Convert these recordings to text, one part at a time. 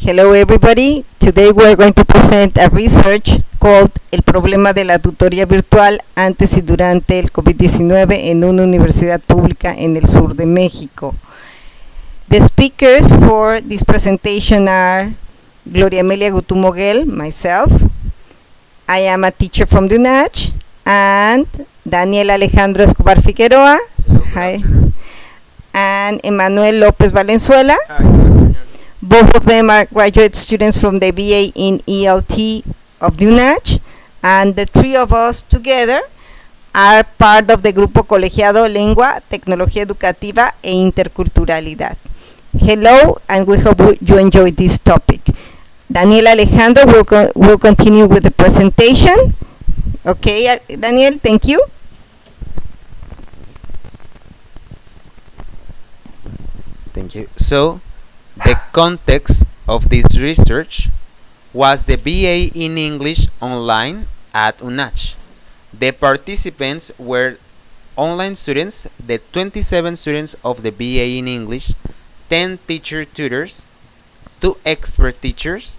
Hello everybody. Today we are going to present a research called El problema de la tutoría virtual antes y durante el COVID-19 en una universidad pública en el sur de México. The speakers for this presentation are Gloria Amelia GUTU MOGUEL, myself. I am a teacher from the UNACH, and Daniel Alejandro Escobar Figueroa. Hello, Hi. And EMANUEL López Valenzuela. Hi, good afternoon. Both of them are graduate students from the BA in ELT of the UNACH, and the three of us together are part of the grupo colegiado Lengua, Tecnología Educativa e Interculturalidad. Hello, and we hope you enjoy this topic. Daniel Alejandro will continue with the presentation. Okay, Daniel, thank you. Thank you. So, the context of this research was the BA in English online at UNACH. The participants were online students, the 27 students of the BA in English, 10 teacher tutors, 2 expert teachers,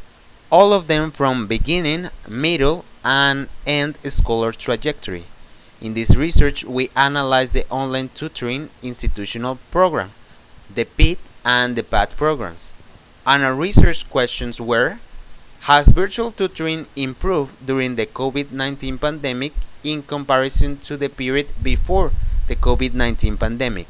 all of them from beginning, middle, and end scholar trajectory. In this research, we analyzed the online tutoring institutional program, the PIT and the PAT programs. And our research questions were: has virtual tutoring improved during the COVID-19 pandemic in comparison to the period before the COVID-19 pandemic?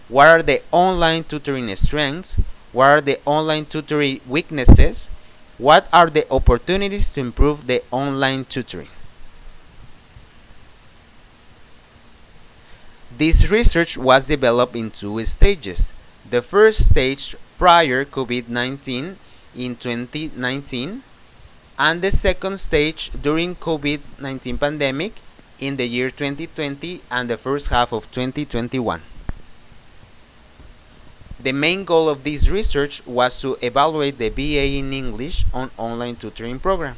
What are the online tutoring strengths? What are the online tutoring weaknesses? What are the opportunities to improve the online tutoring? This research was developed in 2 stages. The first stage prior COVID-19 in 2019, and the second stage during COVID-19 pandemic in the year 2020 and the first half of 2021. The main goal of this research was to evaluate the BA in English on online tutoring program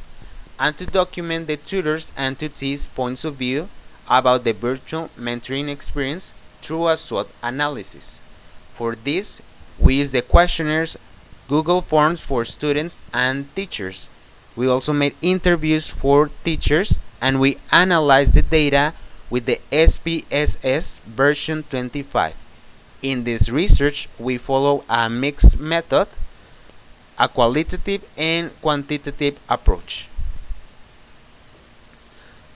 and to document the tutors and tutees' points of view about the virtual mentoring experience through a SWOT analysis. For this, we used the questionnaires, Google Forms for students and teachers. We also made interviews for teachers, and we analyzed the data with the SPSS version 25. In this research, we follow a mixed method, a qualitative and quantitative approach.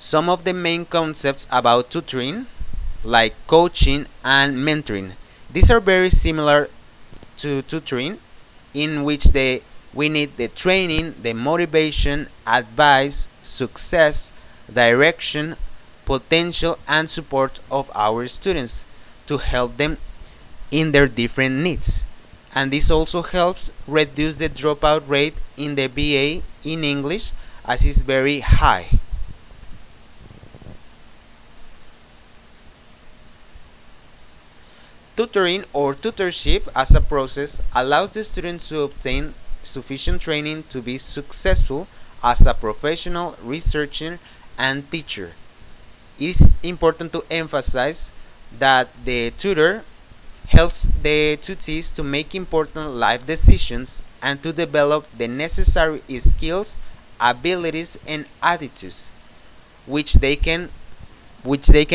Some of the main concepts about tutoring, like coaching and mentoring, these are very similar to tutoring, in which we need the training, the motivation, advice, success, direction, potential, and support of our students to help them in their different needs. And this also helps reduce the dropout rate in the BA in English, as it's very high. Tutoring or tutorship as a process allows the student to obtain sufficient training to be successful as a professional researcher and teacher. It is important to emphasize that the tutor helps the tutees to make important life decisions and to develop the necessary skills, abilities, and attitudes which they can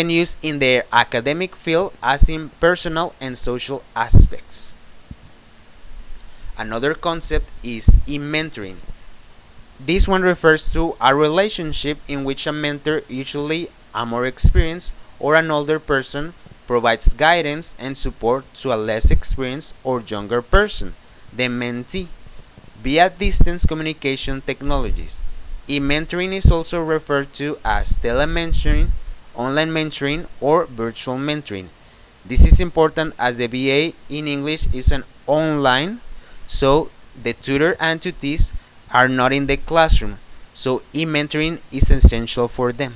use in their academic field as in personal and social aspects. Another concept is e-mentoring. This one refers to a relationship in which a mentor, usually a more experienced or an older person, provides guidance and support to a less experienced or younger person, the mentee, via distance communication technologies. E-mentoring is also referred to as telementoring, online mentoring, or virtual mentoring. This is important as the BA in English is an online, so the tutor and tutees are not in the classroom, so e-mentoring is essential for them.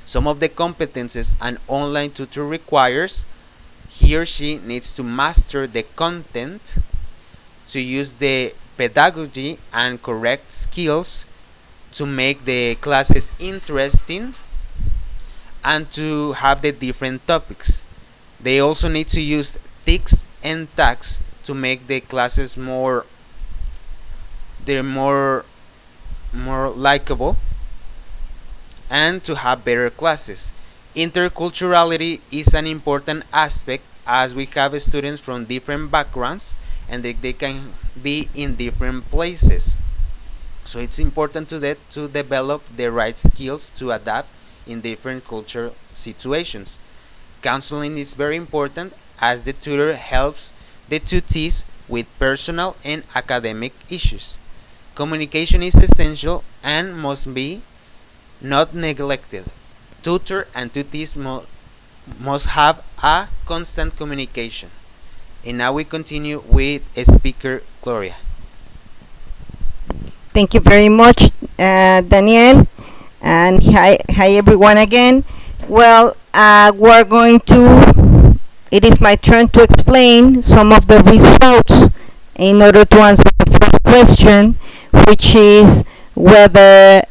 Some of the competences an online tutor requires: he or she needs to master the content, to use the pedagogy and correct skills, to make the classes interesting, and to have the different topics. They also need to use tics and tags to make the classes more likable and to have better classes. Interculturality is an important aspect as we have students from different backgrounds and they can be in different places. So it's important to develop the right skills to adapt in different cultural situations. Counseling is very important as the tutor helps the tutees with personal and academic issues. Communication is essential and must be not neglected. Tutor and tutees must have a constant communication. And now we continue with speaker Gloria. Thank you very much, Daniel, and hi everyone again. Well, it is my turn to explain some of the results in order to answer the first question, which is whether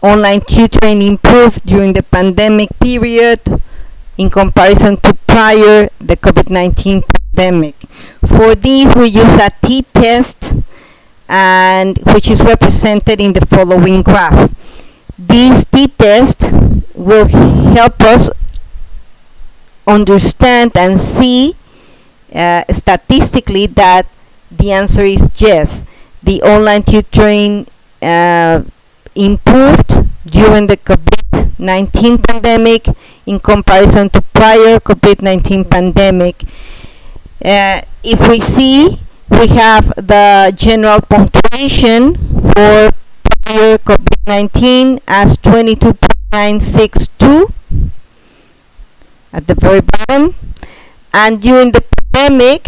online tutoring improved during the pandemic period in comparison to prior the COVID-19 pandemic. For this, we use a t-test, and which is represented in the following graph. This t-test will help us understand and see statistically that the answer is yes. The online tutoring improved during the COVID-19 pandemic in comparison to prior COVID-19 pandemic. If we see, we have the general punctuation for prior COVID-19 as 22.962 at the very bottom, and during the pandemic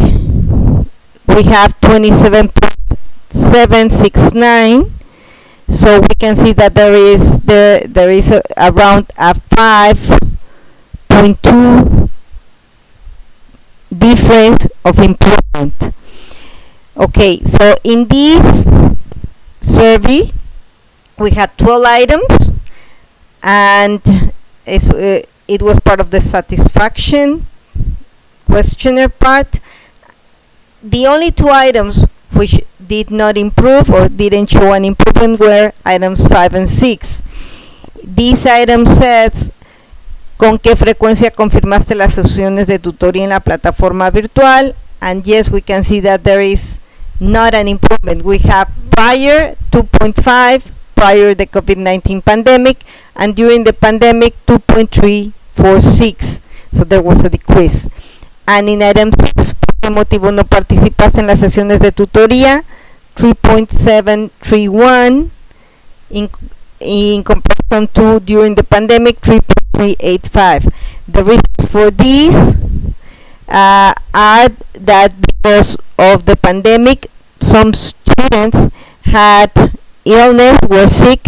we have 27.769. So we can see that there is around a 5.2 difference of improvement. Okay, so in this survey we had 12 items, and it was part of the satisfaction questionnaire part. The only 2 items which did not improve or didn't show an improvement were items 5 and 6. This item says, ¿con qué frecuencia confirmaste las sesiones de tutoría en la plataforma virtual? And yes, we can see that there is not an improvement. We have prior 2.5 prior the COVID-19 pandemic, and during the pandemic 2.346. So there was a decrease. And in item 6, ¿por qué motivo no participaste en las sesiones de tutoría? 3.731 in comparison to during the pandemic 3.385. The reasons for this are that because of the pandemic, some students had illness, were sick,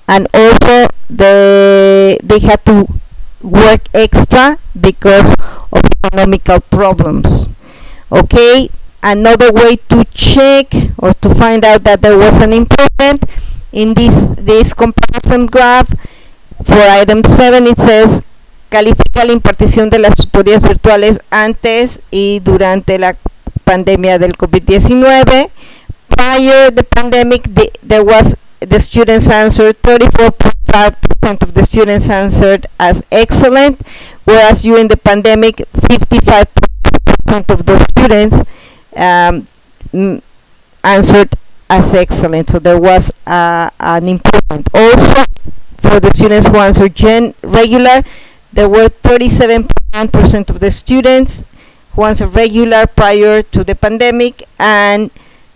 and also they had to work extra because of economical problems. Okay, another way to check or to find out that there was an improvement in this comparison graph, for item 7 it says, califica la impartición de las tutorías virtuales antes y durante la pandemia del COVID-19. Prior the pandemic, the students answered 34.5% of the students answered as excellent, whereas during the pandemic 55% of the students answered as excellent. So there was an improvement. Also, for the students who answered regular, there were 37.9% of the students who answered regular prior to the pandemic, and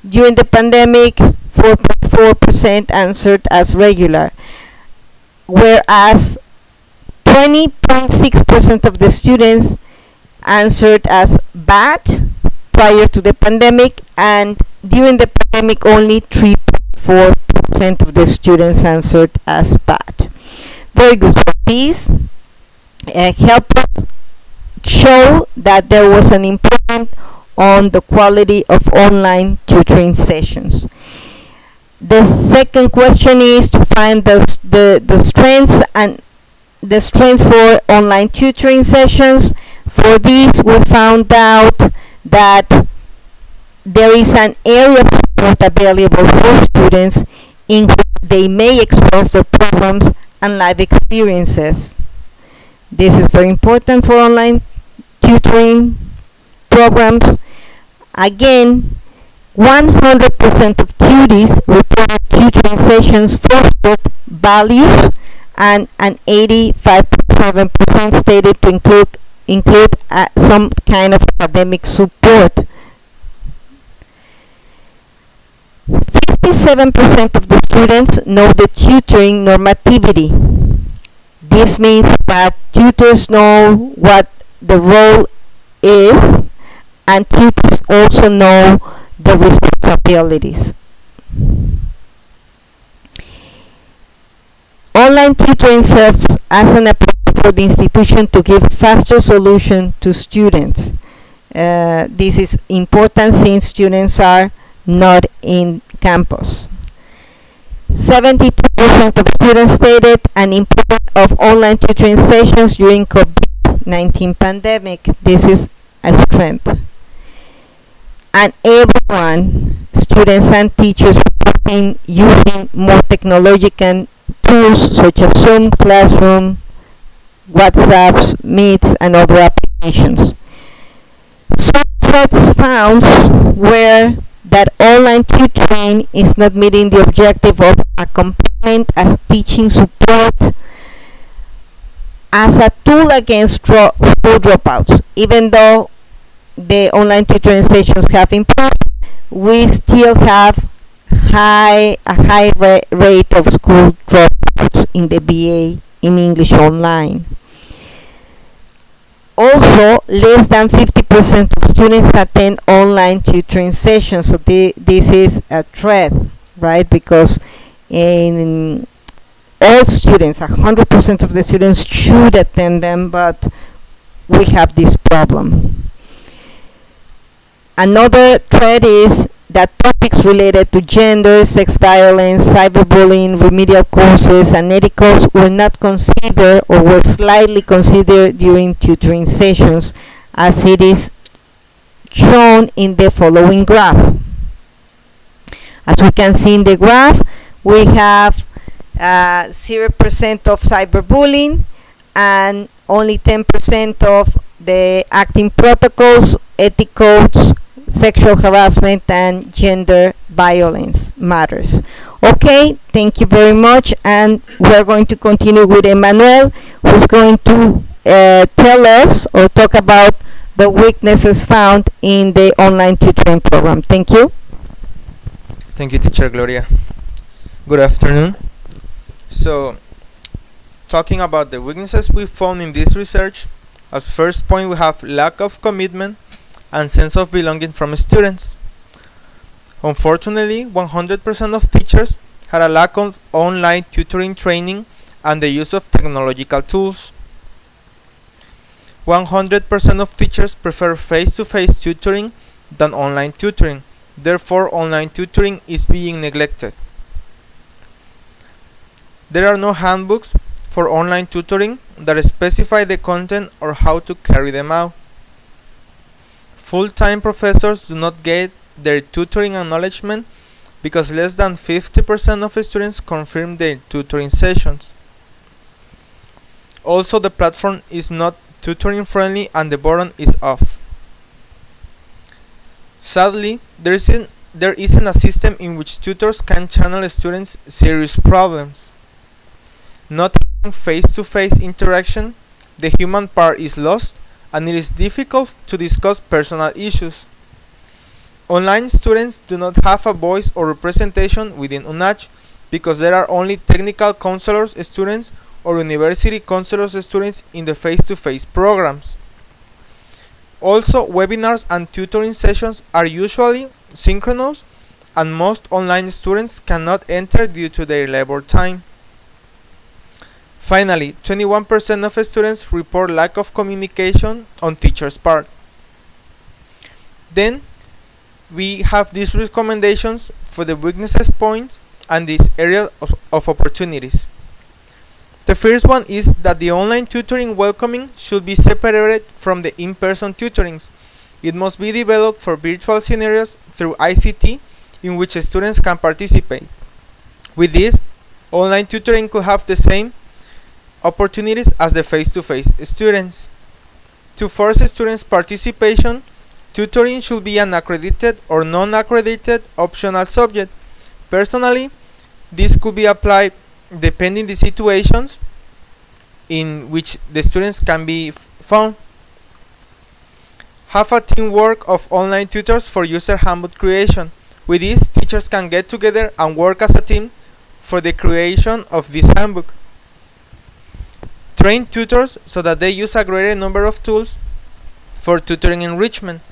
during the pandemic 4.4% answered as regular, whereas 20.6% of the students answered as bad prior to the pandemic, and during the pandemic only 3.4% of the students answered as bad. Very good. So these help us show that there was an improvement on the quality of online tutoring sessions. The second question is to find the strengths and the strengths for online tutoring sessions. For this, we found out that there is an area of support available for students in which they may express their problems and life experiences. This is very important for online tutoring programs. Again, 100% of tutees reported tutoring sessions fostered values, and an 85.7% stated to include some kind of academic support. 57% of the students know the tutoring normativity. This means that tutors know what the role is, and tutors also know the responsibilities. Online tutoring serves as an approach for the institution to give faster solution to students. This is important since students are not in campus. 72% of students stated an importance of online tutoring sessions during COVID-19 pandemic. This is a strength. And everyone, students and teachers, reporting using more technological tools such as Zoom, Classroom, WhatsApps, Meets, and other applications. Some threats found were that online tutoring is not meeting the objective of a component as teaching support as a tool against school dropouts. Even though the online tutoring sessions have improved, we still have a high rate of school dropouts in the BA in English online. Also, less than 50% of students attend online tutoring sessions, so this is a threat, right? Because in all students, 100% of the students should attend them, but we have this problem. Another threat is that topics related to gender, sex violence, cyberbullying, remedial courses, and ethicals were not considered or were slightly considered during tutoring sessions, as it is shown in the following graph. As we can see in the graph, we have 0% of cyberbullying and only 10% of the acting protocols, ethic codes, sexual harassment, and gender violence matters. Okay, thank you very much, and we're going to continue with Emmanuel, who's going to tell us or talk about the weaknesses found in the online tutoring program. Thank you. Thank you, teacher Gloria. Good afternoon. So, talking about the weaknesses we found in this research, as first point we have lack of commitment and sense of belonging from students. Unfortunately, 100% of teachers had a lack of online tutoring training and the use of technological tools. 100% of teachers prefer face-to-face tutoring than online tutoring. Therefore, online tutoring is being neglected. There are no handbooks for online tutoring that specify the content or how to carry them out. Full-time professors do not get their tutoring acknowledgement because less than 50% of students confirm their tutoring sessions. Also, the platform is not tutoring friendly and the button is off. Sadly, there isn't a system in which tutors can channel students' serious problems. Not having face-to-face interaction, the human part is lost and it is difficult to discuss personal issues. Online students do not have a voice or representation within UNACH because there are only technical counselors students or university counselors students in the face-to-face programs. Also, webinars and tutoring sessions are usually synchronous and most online students cannot enter due to their labor time. Finally, 21% of students report lack of communication on teachers' part. Then, we have these recommendations for the weaknesses points and this area of opportunities. The first one is that the online tutoring welcoming should be separated from the in-person tutorings, It must be developed for virtual scenarios through ICT in which students can participate. With this, online tutoring could have the same opportunities as the face-to-face students. To force students' participation, tutoring should be an accredited or non-accredited optional subject. Personally, this could be applied depending the situations in which the students can be found. Have a teamwork of online tutors for user handbook creation. With this, teachers can get together and work as a team for the creation of this handbook. Train tutors so that they use a greater number of tools for tutoring enrichment.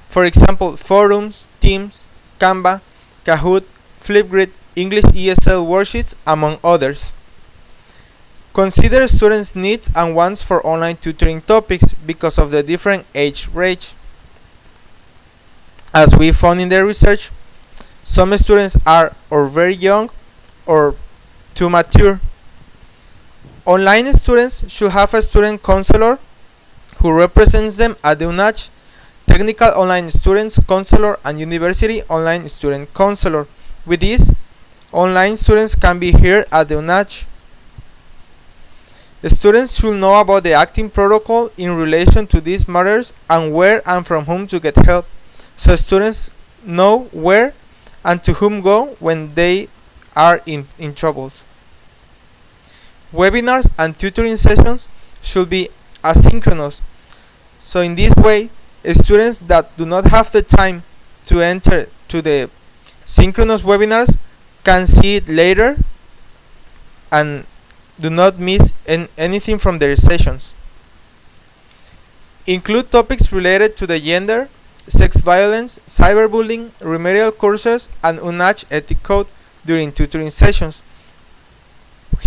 For example, forums, Teams, Canva, Kahoot, Flipgrid, English ESL worksheets, among others. Consider students' needs and wants for online tutoring topics because of the different age range. As we found in the research, some students are or very young or too mature. Online students should have a student counselor who represents them at the UNACH, technical online students counselor, and university online student counselor. With this, online students can be here at the UNACH. The students should know about the acting protocol in relation to these matters and where and from whom to get help, so students know where and to whom go when they are in troubles. Webinars and tutoring sessions should be asynchronous, so in this way, students that do not have the time to enter to the synchronous webinars can see it later and do not miss anything from their sessions. Include topics related to the gender, sex violence, cyberbullying, remedial courses, and UNACH ethic code during tutoring sessions.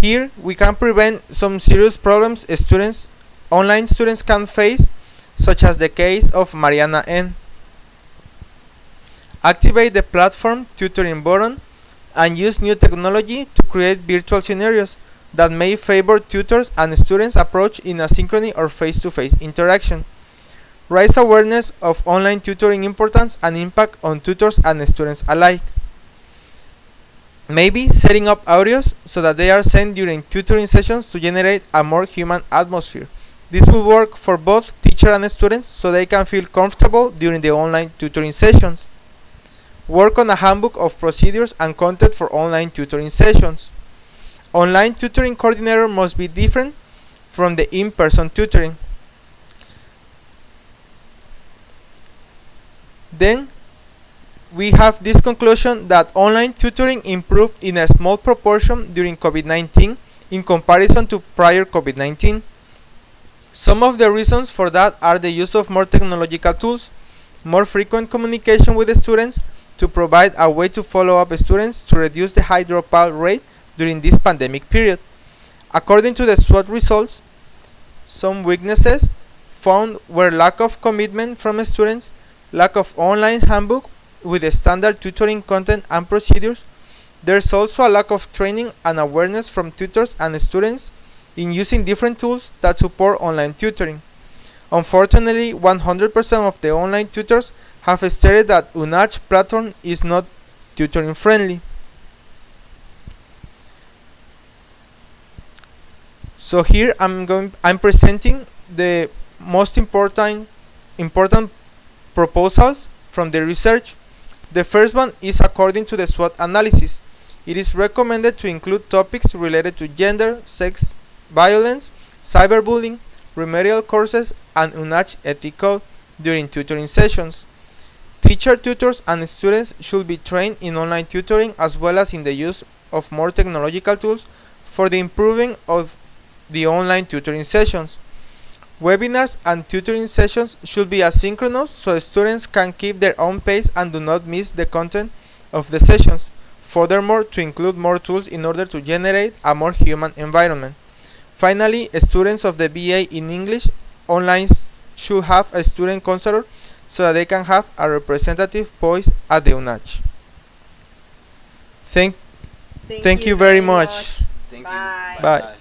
Here, we can prevent some serious problems online students can face, such as the case of Mariana N. Activate the platform tutoring button and use new technology to create virtual scenarios that may favor tutors and students' approach in asynchrony or face-to-face interaction. Raise awareness of online tutoring importance and impact on tutors and students alike. Maybe setting up audios so that they are sent during tutoring sessions to generate a more human atmosphere. This will work for both teacher and students so they can feel comfortable during the online tutoring sessions. Work on a handbook of procedures and content for online tutoring sessions. Online tutoring coordinator must be different from the in-person tutoring. Then we have this conclusion that online tutoring improved in a small proportion during COVID-19 in comparison to prior COVID-19. Some of the reasons for that are the use of more technological tools, more frequent communication with the students to provide a way to follow up students to reduce the high dropout rate during this pandemic period. According to the SWOT results, some weaknesses found were lack of commitment from students, lack of online handbook with the standard tutoring content and procedures. There's also a lack of training and awareness from tutors and students in using different tools that support online tutoring. Unfortunately, 100% of the online tutors have stated that UNACH platform is not tutoring friendly. So here I'm presenting the most important proposals from the research. The first one is according to the SWOT analysis. It is recommended to include topics related to gender, sex, violence, cyberbullying, remedial courses, and UNACH ethic code during tutoring sessions. Teacher tutors and students should be trained in online tutoring as well as in the use of more technological tools for the improving of the online tutoring sessions. Webinars and tutoring sessions should be asynchronous so students can keep their own pace and do not miss the content of the sessions. Furthermore, to include more tools in order to generate a more human environment. Finally, students of the BA in English online should have a student counselor so that they can have a representative voice at the UNACH. Thank you very much. Thank Bye. you. Bye.